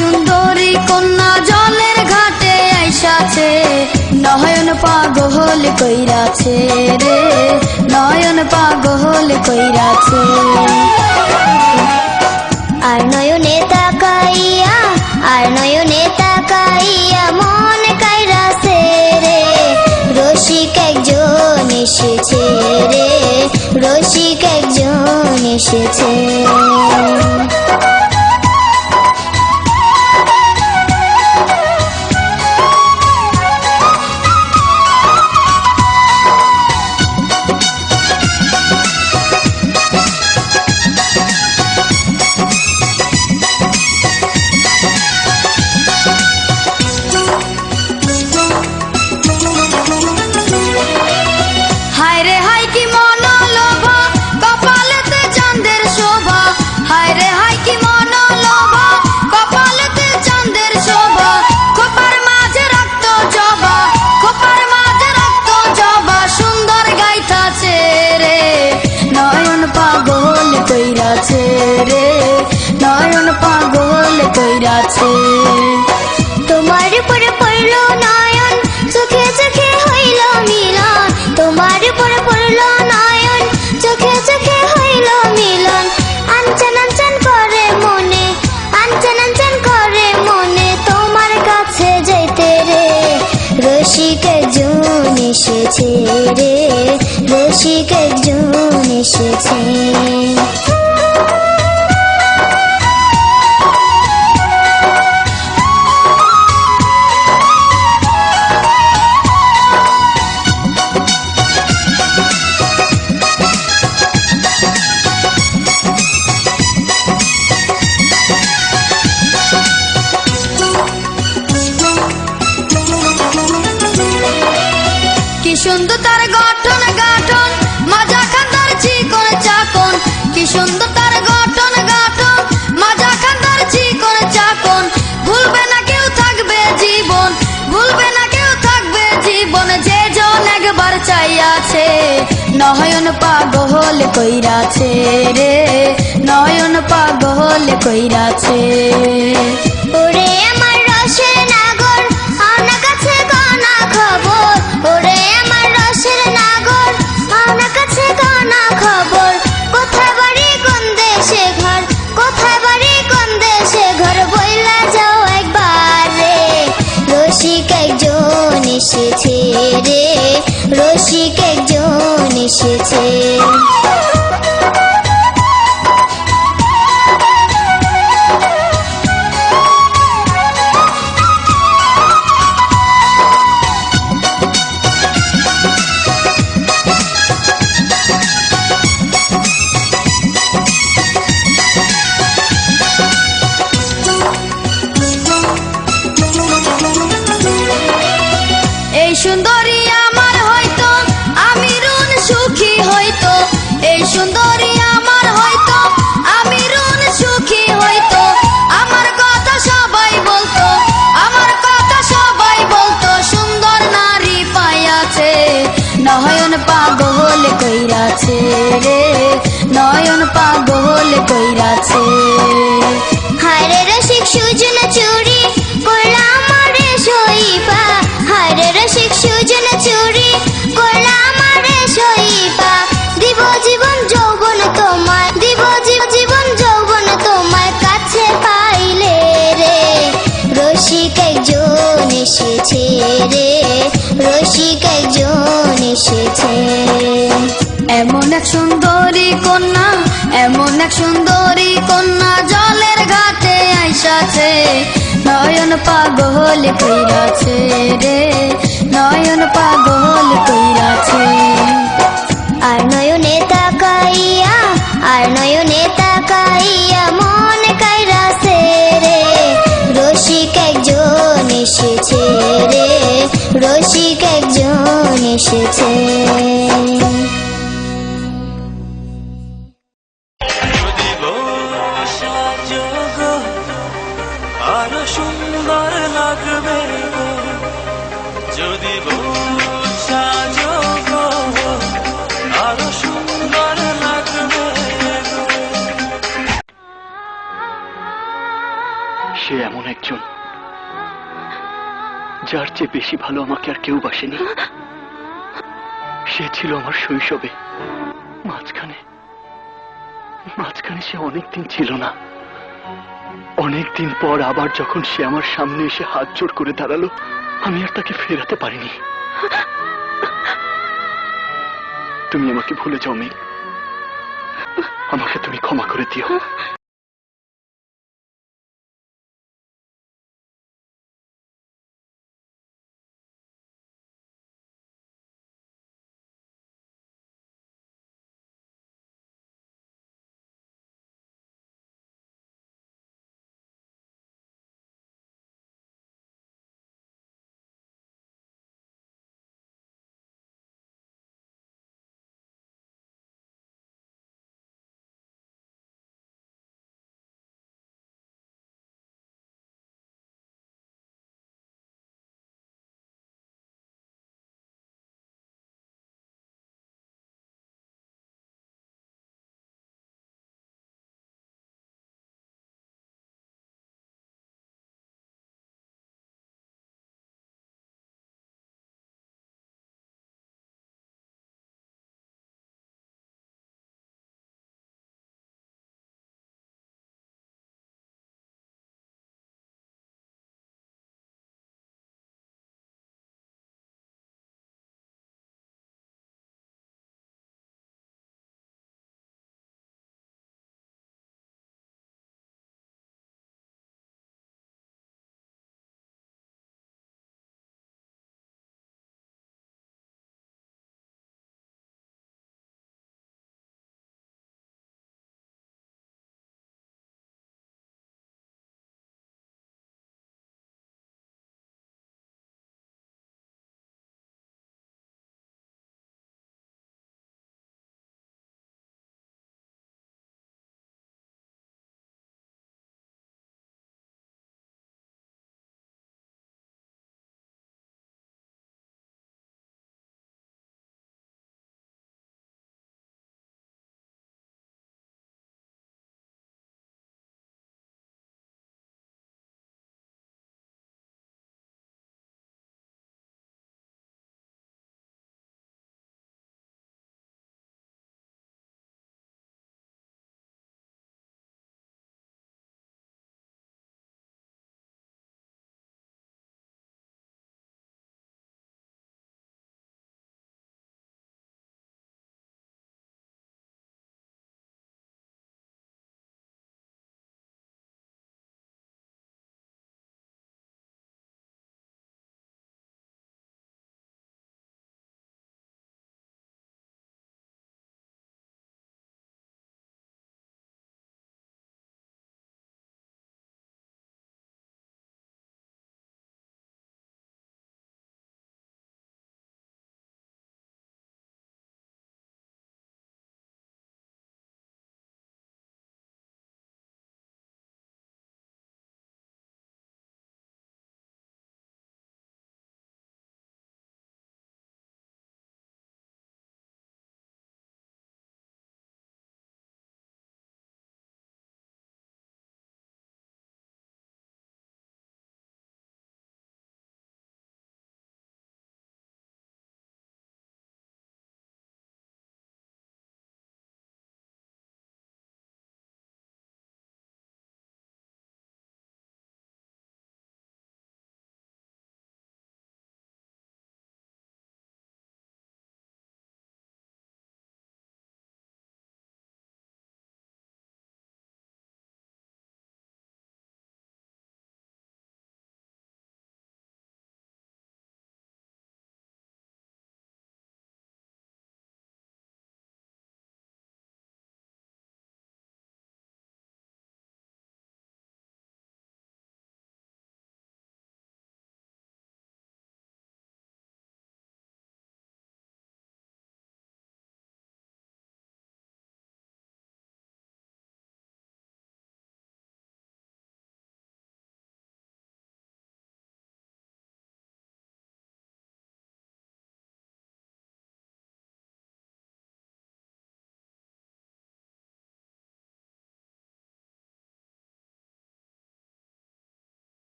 সুন্দরী কন্যা জলের ঘাটে আইসাছে, নয়ন পাগল কইরাছে রে, নয়ন পাগল কইরাছে। আর নয়নে তাকাইয়া, আর নয়নে তাকাইয়া মন কাইরাছে রে, রসিক একজন এসেছে রে, রসিক একজন এসেছে। তোমার উপরে পড়ল নয়ন, চোখে চোখে হইল মিলন, তোমার উপরে পড়ল নয়ন, চোখে চোখে হইল মিলন। আনচান আনচান করে মনে, আনচান আনচান করে মনে, তোমার কাছে যাইতে রে, রসিক একজন এসেছে রে, রসিক একজন এসেছে। কি সুন্দর তার গঠন গাঠন, মাজা খান্দার চিকন চাকন, কি সুন্দর তার গঠন গাঠন, মাজা খান্দার চিকন চাকন। ভুলবে না কেউ থাকবে জীবন, ভুলবে না কেউ থাকবে জীবন, যে জন একবার চাইয়াছে, নয়ন পাগল কইরাছে রে, নয়ন পাগল কইরাছে। ওরে আমার রসের নাগর, আনা কাছে কানা খবর, ওরে আমার রসের নাগর, আনা কাছে কানা খবর। কোথায় বাড়ি কোন দেশে ঘর, কোথায় বাড়ি কোন দেশে ঘর, বইলা যাও একবার রে, রসিক একজন এসেছে রে, রসিক একজন এসেছে। এই সুন্দরী আমার হয়তো, আমি রুন সুখী হইতো, এই সুন্দরী আমার হয়তো, আমি রুন সুখী হইতো। আমার কথা সবাই বলতো, আমার কথা সবাই বলতো, সুন্দর নারী পাইয়াছে, নয়ন পাগল কইরাছে রে, নয়ন পাগল কইরাছে। হায় রে রসিক সুজন চুরি করলা আমারে সইপা, হায় রে রসিক সুজন চুরি করলা আমারে সইপা। দিব জীবন যৌবন তোমায়, দিব জীবন যৌবন তোমায়, কাছে পাইলে রে, রসিক একজন এসেছে রে, রসিক একজন এসেছে। এমন এক সুন্দরী কন্যা, এমন এক সুন্দরী কন্যা জলের ঘাটে আইসাছে, নয়ন পাগল কইরাছে রে, নয়ন পাগল কইরাছে। আর নয়নে তাকাইয়া, আর নয়নে তাকাইয়া মন কাইরাছে রে, রসিক একজন এসেছে রে, রসিক একজন এসেছে। আরো সুন্দর লাগবে যদি সাজো গো, আরো সুন্দর লাগবে। সে এমন এক যার চেয়ে বেশি ভালো আমাকে আর কেউ বাসেনি। সে ছিল আমার শৈশবে। মাঝখানে মাঝখানে সে অনেকদিন ছিল না। অনেকদিন পর আবার যখন সে আমার সামনে এসে হাত জোড় করে দাঁড়ালো, আমি আর তাকে ফেরাতে পারিনি। তুমি আমাকে ভুলে যাও মেঘ, আমাকে তুমি ক্ষমা করে দিও।